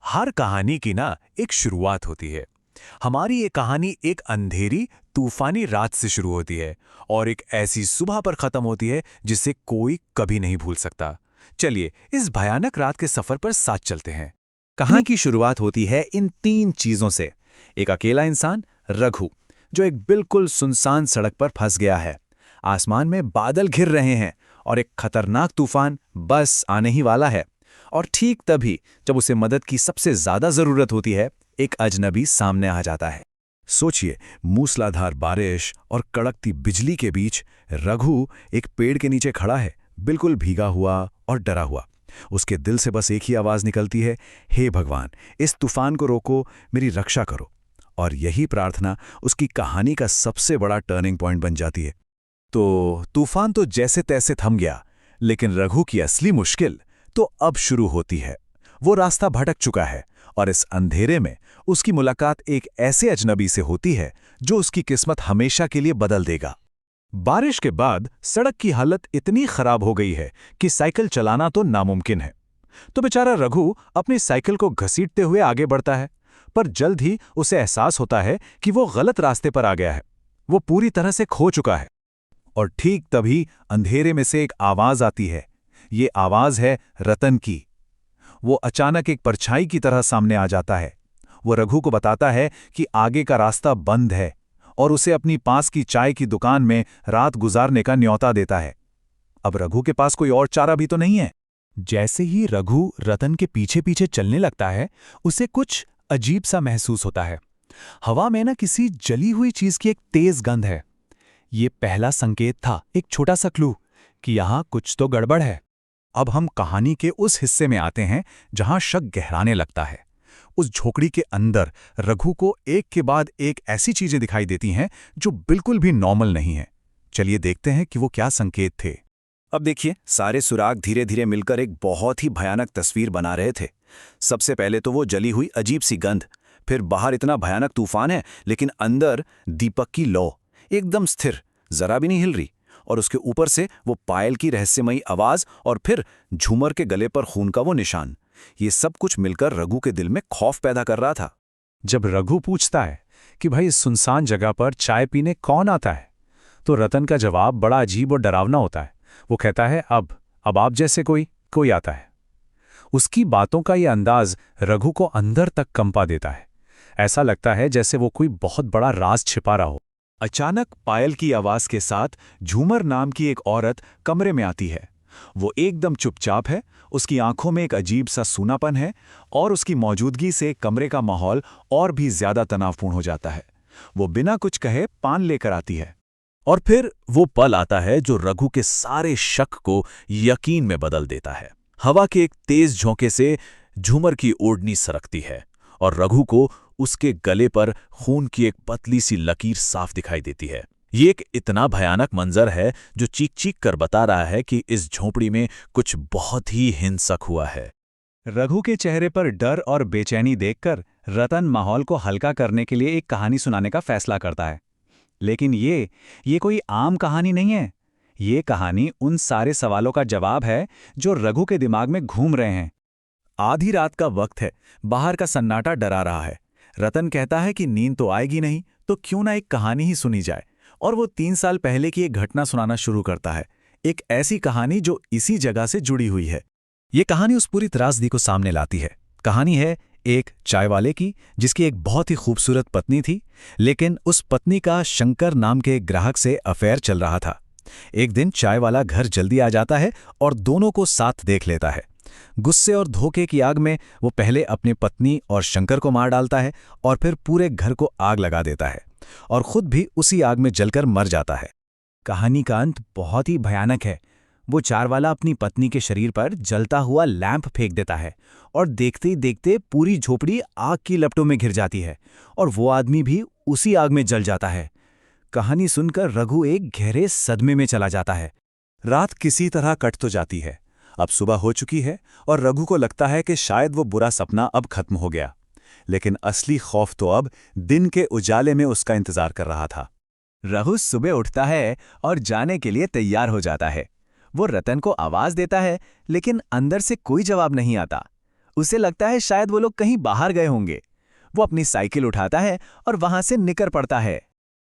हर कहानी की ना एक शुरुआत होती है। हमारी ये कहानी एक अंधेरी तूफानी रात से शुरू होती है और एक ऐसी सुबह पर खत्म होती है जिसे कोई कभी नहीं भूल सकता। चलिए इस भयानक रात के सफर पर साथ चलते हैं। कहानी की शुरुआत होती है इन तीन चीजों से। एक अकेला इंसान रघु, जो एक बिल्कुल सुनसान सड़क पर फंस गया है। आसमान में बादल घिर रहे हैं और एक खतरनाक तूफान बस आने ही वाला है। और ठीक तभी जब उसे मदद की सबसे ज्यादा जरूरत होती है, एक अजनबी सामने आ जाता है। सोचिए, मूसलाधार बारिश और कड़कती बिजली के बीच रघु एक पेड़ के नीचे खड़ा है, बिल्कुल भीगा हुआ और डरा हुआ। उसके दिल से बस एक ही आवाज निकलती है, हे भगवान, इस तूफान को रोको, मेरी रक्षा करो। और यही प्रार्थना उसकी कहानी का सबसे बड़ा टर्निंग पॉइंट बन जाती है। तो तूफान तो जैसे तैसे थम गया, लेकिन रघु की असली मुश्किल तो अब शुरू होती है। वो रास्ता भटक चुका है और इस अंधेरे में उसकी मुलाकात एक ऐसे अजनबी से होती है जो उसकी किस्मत हमेशा के लिए बदल देगा। बारिश के बाद सड़क की हालत इतनी खराब हो गई है कि साइकिल चलाना तो नामुमकिन है। तो बेचारा रघु अपनी साइकिल को घसीटते हुए आगे बढ़ता है, पर जल्द ही उसे एहसास होता है कि वो गलत रास्ते पर आ गया है। वो पूरी तरह से खो चुका है। और ठीक तभी अंधेरे में से एक आवाज आती है। ये आवाज है रतन की। वो अचानक एक परछाई की तरह सामने आ जाता है। वो रघु को बताता है कि आगे का रास्ता बंद है और उसे अपनी पास की चाय की दुकान में रात गुजारने का न्योता देता है। अब रघु के पास कोई और चारा भी तो नहीं है। जैसे ही रघु रतन के पीछे पीछे चलने लगता है, उसे कुछ अजीब सा महसूस होता है। हवा में ना किसी जली हुई चीज की एक तेज गंध है। ये पहला संकेत था, एक छोटा सा क्लू कि यहां कुछ तो गड़बड़ है। अब हम कहानी के उस हिस्से में आते हैं जहां शक गहराने लगता है। उस झोपड़ी के अंदर रघु को एक के बाद एक ऐसी चीजें दिखाई देती हैं जो बिल्कुल भी नॉर्मल नहीं है। चलिए देखते हैं कि वो क्या संकेत थे। अब देखिए, सारे सुराग धीरे धीरे मिलकर एक बहुत ही भयानक तस्वीर बना रहे थे। सबसे पहले तो वो जली हुई अजीब सी गंध, फिर बाहर इतना भयानक तूफान है लेकिन अंदर दीपक की लौ एकदम स्थिर, जरा भी नहीं हिल रही। और उसके ऊपर से वो पायल की रहस्यमयी आवाज और फिर झूमर के गले पर खून का वो निशान। ये सब कुछ मिलकर रघु के दिल में खौफ पैदा कर रहा था। जब रघु पूछता है कि भाई इस सुनसान जगह पर चाय पीने कौन आता है, तो रतन का जवाब बड़ा अजीब और डरावना होता है। वो कहता है, अब आप जैसे कोई आता है। उसकी बातों का ये अंदाज रघु को अंदर तक कंपा देता है। ऐसा लगता है जैसे वो कोई बहुत बड़ा राज छिपा रहा हो। अचानक पायल की आवाज के साथ झूमर नाम की एक औरत कमरे में आती है। वो एकदम चुपचाप है, उसकी आंखों में एक अजीब सा सूनापन है और उसकी मौजूदगी से कमरे का माहौल और भी ज्यादा तनावपूर्ण हो जाता है। वो बिना कुछ कहे पान लेकर आती है। और फिर वो पल आता है जो रघु के सारे शक को यकीन में बदल देता है। हवा के एक तेज झोंके से झूमर की ओढ़नी सरकती है और रघु को उसके गले पर खून की एक पतली सी लकीर साफ दिखाई देती है। ये एक इतना भयानक मंजर है जो चीख चीख कर बता रहा है कि इस झोपड़ी में कुछ बहुत ही हिंसक हुआ है। रघु के चेहरे पर डर और बेचैनी देखकर रतन माहौल को हल्का करने के लिए एक कहानी सुनाने का फैसला करता है। लेकिन ये कोई आम कहानी नहीं है। ये कहानी उन सारे सवालों का जवाब है जो रघु के दिमाग में घूम रहे हैं। आधी रात का वक्त है, बाहर का सन्नाटा डरा रहा है। रतन कहता है कि नींद तो आएगी नहीं, तो क्यों ना एक कहानी ही सुनी जाए। और वो 3 साल पहले की एक घटना सुनाना शुरू करता है, एक ऐसी कहानी जो इसी जगह से जुड़ी हुई है। ये कहानी उस पूरी त्रासदी को सामने लाती है। कहानी है एक चाय वाले की, जिसकी एक बहुत ही खूबसूरत पत्नी थी, लेकिन उस पत्नी का शंकर नाम के एक ग्राहक से अफेयर चल रहा था। एक दिन चाय वाला घर जल्दी आ जाता है और दोनों को साथ देख लेता है। गुस्से और धोखे की आग में वो पहले अपनी पत्नी और शंकर को मार डालता है और फिर पूरे घर को आग लगा देता है और खुद भी उसी आग में जलकर मर जाता है। कहानी का अंत बहुत ही भयानक है। वो चारवाला अपनी पत्नी के शरीर पर जलता हुआ लैंप फेंक देता है और देखते ही देखते पूरी झोपड़ी आग की लपटों में घिर जाती है और वो आदमी भी उसी आग में जल जाता है। कहानी सुनकर रघु एक गहरे सदमे में चला जाता है। रात किसी तरह कट तो जाती है। अब सुबह हो चुकी है और रघु को लगता है कि शायद वो बुरा सपना अब खत्म हो गया। लेकिन असली खौफ तो अब दिन के उजाले में उसका इंतजार कर रहा था। रघु सुबह उठता है और जाने के लिए तैयार हो जाता है। वो रतन को आवाज देता है, लेकिन अंदर से कोई जवाब नहीं आता। उसे लगता है शायद वो लोग कहीं बाहर गए होंगे। वो अपनी साइकिल उठाता है और वहां से निकल पड़ता है।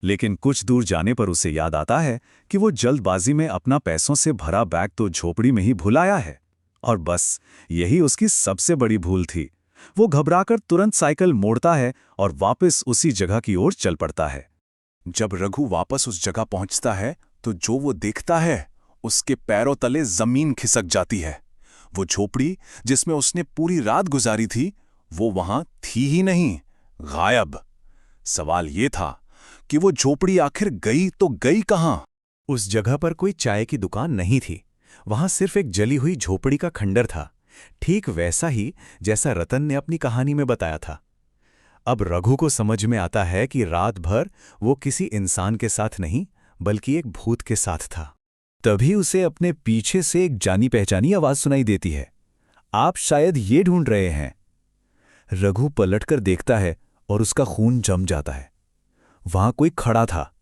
लेकिन कुछ दूर जाने पर उसे याद आता है कि वो जल्दबाजी में अपना पैसों से भरा बैग तो झोपड़ी में ही भूल आया है। और बस यही उसकी सबसे बड़ी भूल थी। वो घबराकर तुरंत साइकिल मोड़ता है और वापस उसी जगह की ओर चल पड़ता है। जब रघु वापस उस जगह पहुंचता है तो जो वो देखता है, उसके पैरों तले जमीन खिसक जाती है। वो झोपड़ी जिसमें उसने पूरी रात गुजारी थी, वो वहां थी ही नहीं, गायब। सवाल ये था कि वो झोपड़ी आखिर गई तो गई कहां? उस जगह पर कोई चाय की दुकान नहीं थी। वहां सिर्फ एक जली हुई झोपड़ी का खंडर था, ठीक वैसा ही जैसा रतन ने अपनी कहानी में बताया था। अब रघु को समझ में आता है कि रात भर वो किसी इंसान के साथ नहीं, बल्कि एक भूत के साथ था। तभी उसे अपने पीछे से एक जानी पहचानी आवाज सुनाई देती है। आप शायद ये ढूंढ रहे हैं। रघु पलटकर देखता है और उसका खून जम जाता है। वहां कोई खड़ा था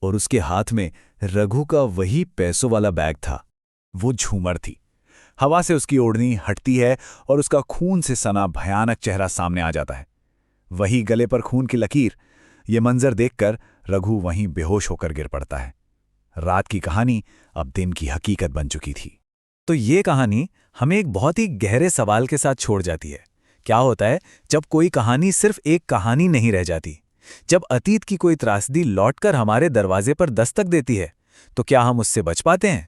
और उसके हाथ में रघु का वही पैसों वाला बैग था। वो झूमर थी। हवा से उसकी ओढ़नी हटती है और उसका खून से सना भयानक चेहरा सामने आ जाता है। वही गले पर खून की लकीर। ये मंजर देखकर रघु वहीं बेहोश होकर गिर पड़ता है। रात की कहानी अब दिन की हकीकत बन चुकी थी। तो ये कहानी हमें एक बहुत ही गहरे सवाल के साथ छोड़ जाती है। क्या होता है जब कोई कहानी सिर्फ एक कहानी नहीं रह जाती? जब अतीत की कोई त्रासदी लौटकर हमारे दरवाजे पर दस्तक देती है, तो क्या हम उससे बच पाते हैं?